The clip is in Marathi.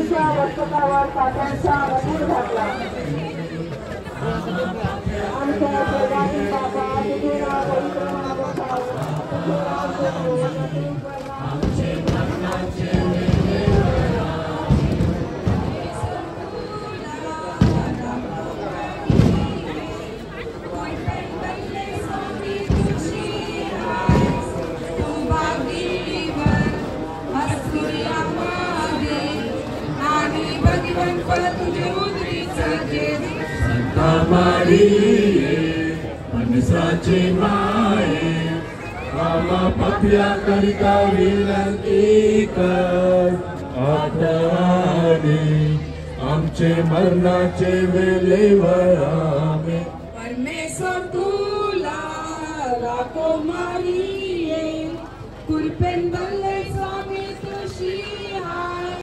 येशूच्या मस्तकावर पापांचा मजूर घातला. आमच्या स्वर्गातील बाबा तुझे नाव पवित्र नाव मनसाचे माये आम्हा पाप्या करिता विनंती कर. आठवणी आमचे मरणाचे वेळेवर आमेन. परमेश्वर तुला राखो मारी